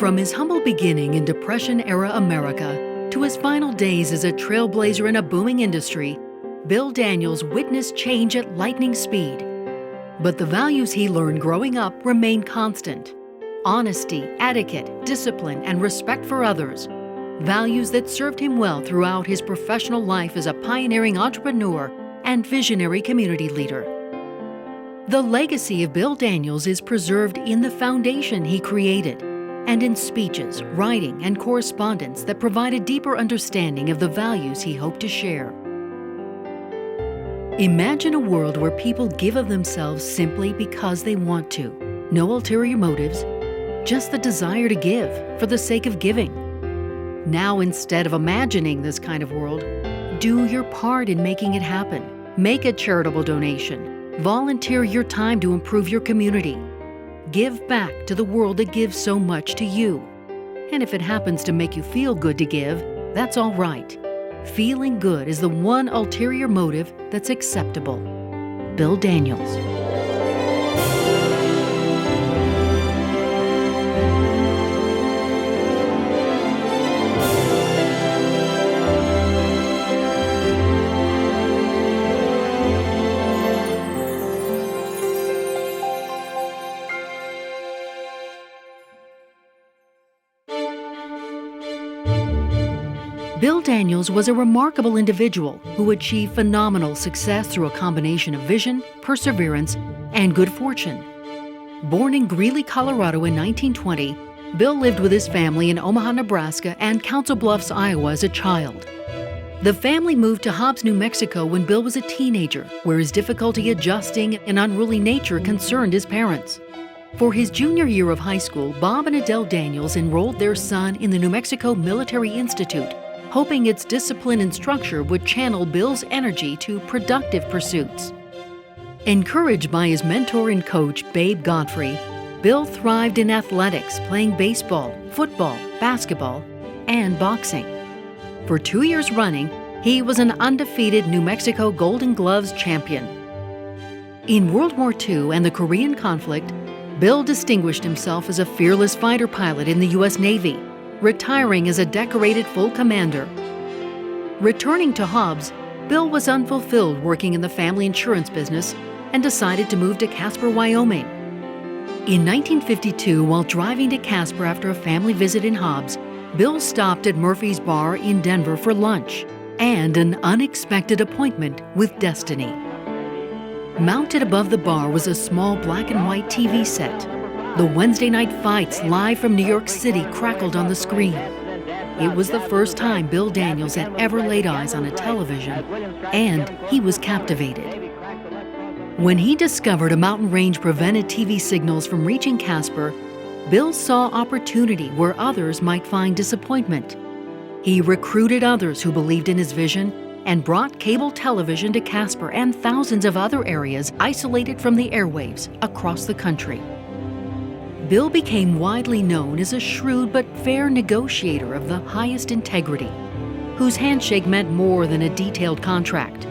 From his humble beginning in Depression-era America to his final days as a trailblazer in a booming industry, Bill Daniels witnessed change at lightning speed. But the values he learned growing up remained constant: honesty, etiquette, discipline, and respect for others. Values that served him well throughout his professional life as a pioneering entrepreneur and visionary community leader. The legacy of Bill Daniels is preserved in the foundation he created and in speeches, writing, and correspondence that provide a deeper understanding of the values he hoped to share. Imagine a world where people give of themselves simply because they want to. No ulterior motives, just the desire to give for the sake of giving. Now, instead of imagining this kind of world, do your part in making it happen. Make a charitable donation. Volunteer your time to improve your community. Give back to the world that gives so much to you. And if it happens to make you feel good to give, that's all right. Feeling good is the one ulterior motive that's acceptable. Bill Daniels. Bill Daniels was a remarkable individual who achieved phenomenal success through a combination of vision, perseverance, and good fortune. Born in Greeley, Colorado in 1920, Bill lived with his family in Omaha, Nebraska and Council Bluffs, Iowa as a child. The family moved to Hobbs, New Mexico when Bill was a teenager, where his difficulty adjusting and unruly nature concerned his parents. For his junior year of high school, Bob and Adele Daniels enrolled their son in the New Mexico Military Institute, hoping its discipline and structure would channel Bill's energy to productive pursuits. Encouraged by his mentor and coach, Babe Godfrey, Bill thrived in athletics, playing baseball, football, basketball, and boxing. For 2 years running, he was an undefeated New Mexico Golden Gloves champion. In World War II and the Korean conflict, Bill distinguished himself as a fearless fighter pilot in the U.S. Navy, retiring as a decorated full commander. Returning to Hobbs, Bill was unfulfilled working in the family insurance business and decided to move to Casper, Wyoming. In 1952, while driving to Casper after a family visit in Hobbs, Bill stopped at Murphy's Bar in Denver for lunch and an unexpected appointment with destiny. Mounted above the bar was a small black and white TV set. The Wednesday night fights live from New York City crackled on the screen. It was the first time Bill Daniels had ever laid eyes on a television, and he was captivated. When he discovered a mountain range prevented TV signals from reaching Casper, Bill saw opportunity where others might find disappointment. He recruited others who believed in his vision and brought cable television to Casper and thousands of other areas isolated from the airwaves across the country. Bill became widely known as a shrewd but fair negotiator of the highest integrity, whose handshake meant more than a detailed contract.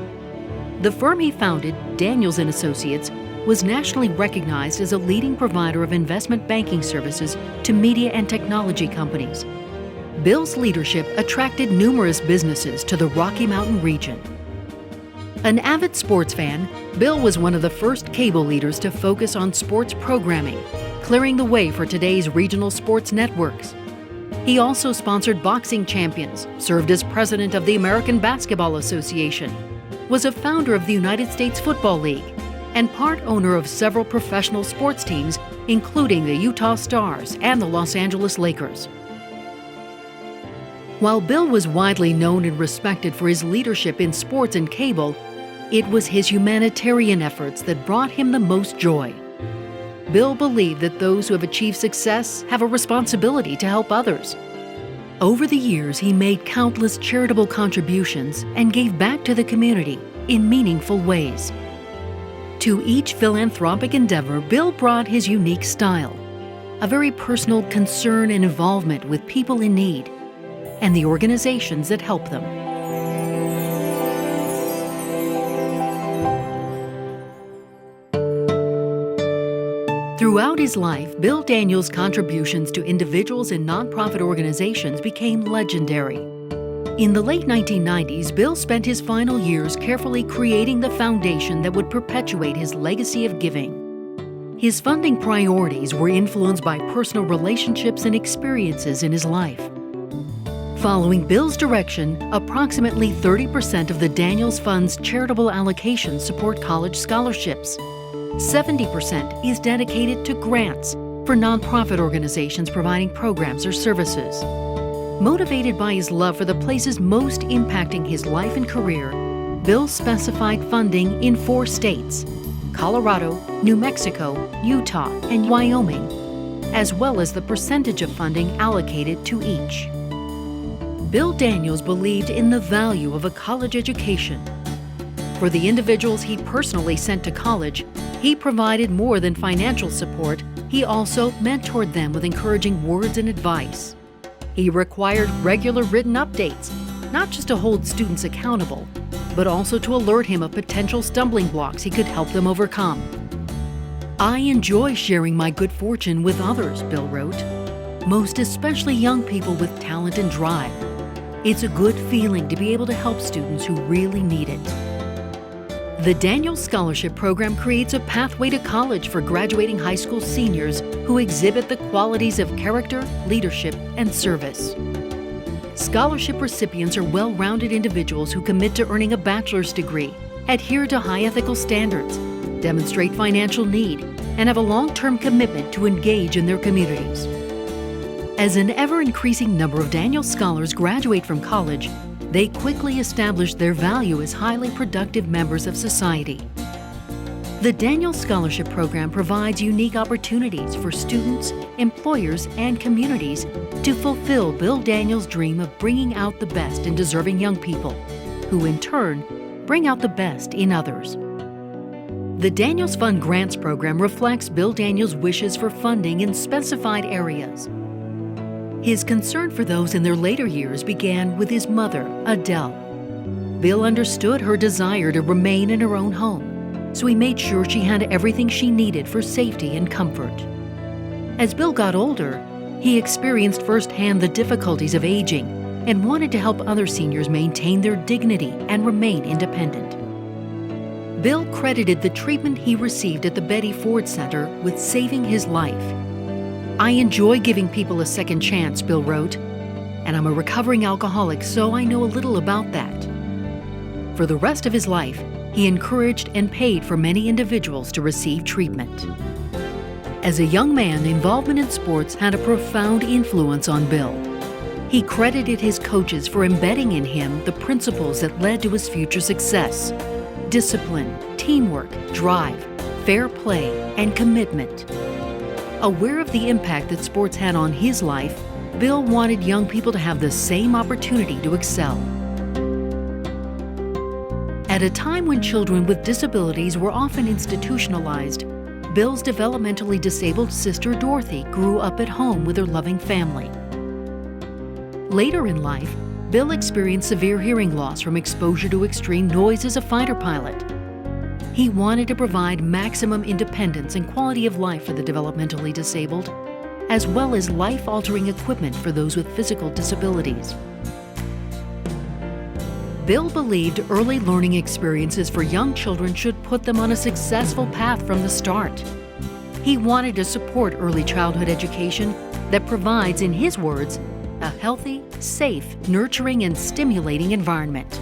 The firm he founded, Daniels & Associates, was nationally recognized as a leading provider of investment banking services to media and technology companies. Bill's leadership attracted numerous businesses to the Rocky Mountain region. An avid sports fan, Bill was one of the first cable leaders to focus on sports programming, clearing the way for today's regional sports networks. He also sponsored boxing champions, served as president of the American Basketball Association, was a founder of the United States Football League, and part owner of several professional sports teams, including the Utah Stars and the Los Angeles Lakers. While Bill was widely known and respected for his leadership in sports and cable, it was his humanitarian efforts that brought him the most joy. Bill believed that those who have achieved success have a responsibility to help others. Over the years, he made countless charitable contributions and gave back to the community in meaningful ways. To each philanthropic endeavor, Bill brought his unique style, a very personal concern and involvement with people in need and the organizations that help them. Throughout his life, Bill Daniels' contributions to individuals and nonprofit organizations became legendary. In the late 1990s, Bill spent his final years carefully creating the foundation that would perpetuate his legacy of giving. His funding priorities were influenced by personal relationships and experiences in his life. Following Bill's direction, approximately 30% of the Daniels Fund's charitable allocations support college scholarships. 70% is dedicated to grants for nonprofit organizations providing programs or services. Motivated by his love for the places most impacting his life and career, Bill specified funding in 4 states: Colorado, New Mexico, Utah, and Wyoming, as well as the percentage of funding allocated to each. Bill Daniels believed in the value of a college education. For the individuals he personally sent to college, he provided more than financial support. He also mentored them with encouraging words and advice. He required regular written updates, not just to hold students accountable, but also to alert him of potential stumbling blocks he could help them overcome. "I enjoy sharing my good fortune with others," Bill wrote, "most especially young people with talent and drive. It's a good feeling to be able to help students who really need it." The Daniels Scholarship Program creates a pathway to college for graduating high school seniors who exhibit the qualities of character, leadership, and service. Scholarship recipients are well-rounded individuals who commit to earning a bachelor's degree, adhere to high ethical standards, demonstrate financial need, and have a long-term commitment to engage in their communities. As an ever-increasing number of Daniels scholars graduate from college, they quickly establish their value as highly productive members of society. The Daniels Scholarship Program provides unique opportunities for students, employers, and communities to fulfill Bill Daniels' dream of bringing out the best in deserving young people, who in turn bring out the best in others. The Daniels Fund Grants Program reflects Bill Daniels' wishes for funding in specified areas. His concern for those in their later years began with his mother, Adele. Bill understood her desire to remain in her own home, so he made sure she had everything she needed for safety and comfort. As Bill got older, he experienced firsthand the difficulties of aging and wanted to help other seniors maintain their dignity and remain independent. Bill credited the treatment he received at the Betty Ford Center with saving his life. "I enjoy giving people a second chance," Bill wrote, "and I'm a recovering alcoholic, so I know a little about that." For the rest of his life, he encouraged and paid for many individuals to receive treatment. As a young man, involvement in sports had a profound influence on Bill. He credited his coaches for embedding in him the principles that led to his future success: discipline, teamwork, drive, fair play, and commitment. Aware of the impact that sports had on his life, Bill wanted young people to have the same opportunity to excel. At a time when children with disabilities were often institutionalized, Bill's developmentally disabled sister Dorothy grew up at home with her loving family. Later in life, Bill experienced severe hearing loss from exposure to extreme noise as a fighter pilot. He wanted to provide maximum independence and quality of life for the developmentally disabled, as well as life-altering equipment for those with physical disabilities. Bill believed early learning experiences for young children should put them on a successful path from the start. He wanted to support early childhood education that provides, in his words, a healthy, safe, nurturing, and stimulating environment.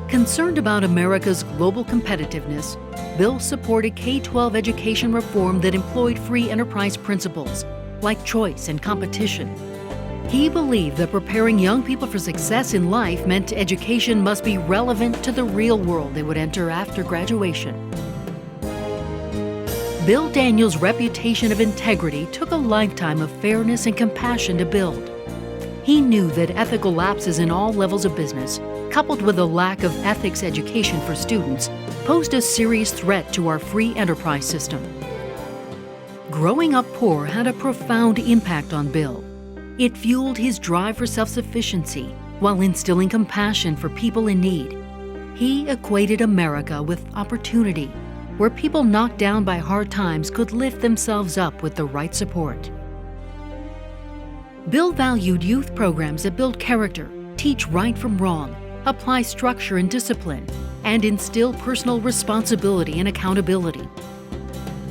Concerned about America's global competitiveness, Bill supported K-12 education reform that employed free enterprise principles, like choice and competition. He believed that preparing young people for success in life meant education must be relevant to the real world they would enter after graduation. Bill Daniels' reputation of integrity took a lifetime of fairness and compassion to build. He knew that ethical lapses in all levels of business, coupled with a lack of ethics education for students, posed a serious threat to our free enterprise system. Growing up poor had a profound impact on Bill. It fueled his drive for self-sufficiency while instilling compassion for people in need. He equated America with opportunity, where people knocked down by hard times could lift themselves up with the right support. Bill valued youth programs that build character, teach right from wrong, apply structure and discipline, and instill personal responsibility and accountability.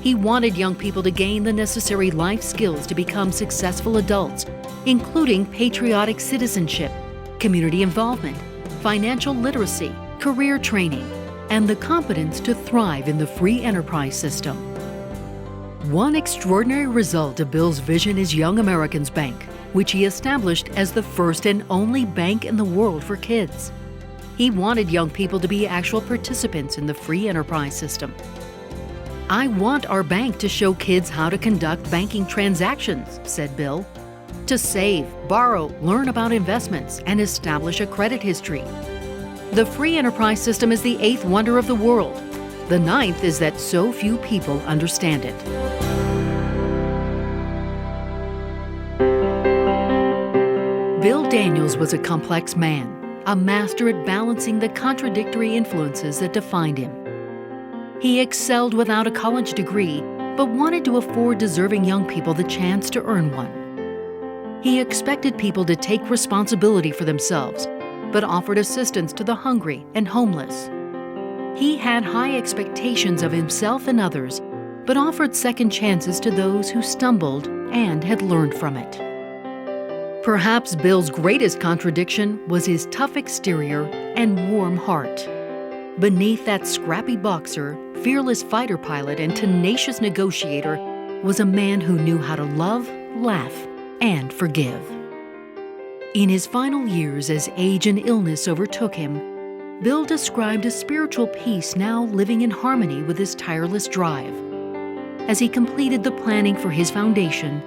He wanted young people to gain the necessary life skills to become successful adults, including patriotic citizenship, community involvement, financial literacy, career training, and the competence to thrive in the free enterprise system. One extraordinary result of Bill's vision is Young Americans Bank, which he established as the first and only bank in the world for kids. He wanted young people to be actual participants in the free enterprise system. "I want our bank to show kids how to conduct banking transactions," said Bill, "to save, borrow, learn about investments, and establish a credit history. The free enterprise system is the eighth wonder of the world. The ninth is that so few people understand it." Bill Daniels was a complex man, a master at balancing the contradictory influences that defined him. He excelled without a college degree, but wanted to afford deserving young people the chance to earn one. He expected people to take responsibility for themselves, but offered assistance to the hungry and homeless. He had high expectations of himself and others, but offered second chances to those who stumbled and had learned from it. Perhaps Bill's greatest contradiction was his tough exterior and warm heart. Beneath that scrappy boxer, fearless fighter pilot, and tenacious negotiator was a man who knew how to love, laugh, and forgive. In his final years as age and illness overtook him, Bill described a spiritual peace now living in harmony with his tireless drive. As he completed the planning for his foundation,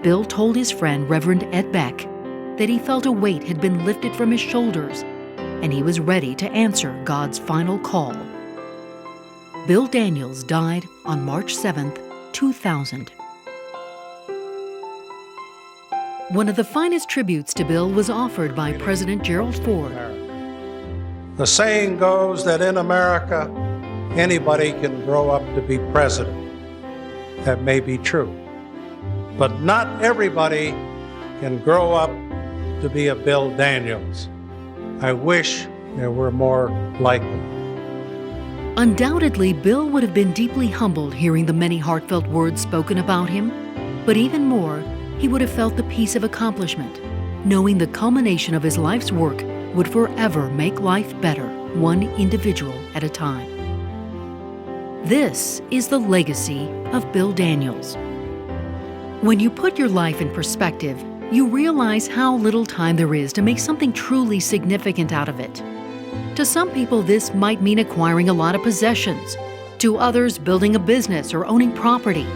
Bill told his friend Reverend Ed Beck that he felt a weight had been lifted from his shoulders and he was ready to answer God's final call. Bill Daniels died on March 7, 2000. One of the finest tributes to Bill was offered by President Gerald Ford. The saying goes that in America, anybody can grow up to be president. That may be true. But not everybody can grow up to be a Bill Daniels. I wish there were more like them. Undoubtedly, Bill would have been deeply humbled hearing the many heartfelt words spoken about him, but even more, he would have felt the peace of accomplishment, knowing the culmination of his life's work would forever make life better, one individual at a time. This is the legacy of Bill Daniels. When you put your life in perspective, you realize how little time there is to make something truly significant out of it. To some people, this might mean acquiring a lot of possessions. To others, building a business or owning property.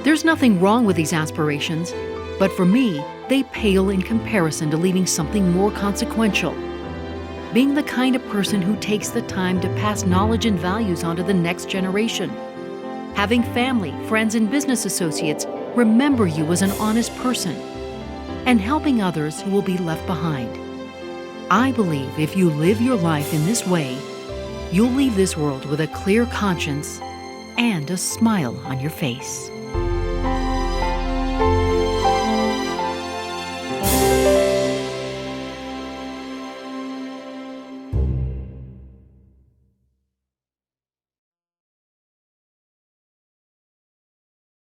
There's nothing wrong with these aspirations, but for me, they pale in comparison to leaving something more consequential. Being the kind of person who takes the time to pass knowledge and values on to the next generation. Having family, friends, and business associates remember you as an honest person. And helping others who will be left behind. I believe if you live your life in this way, you'll leave this world with a clear conscience and a smile on your face.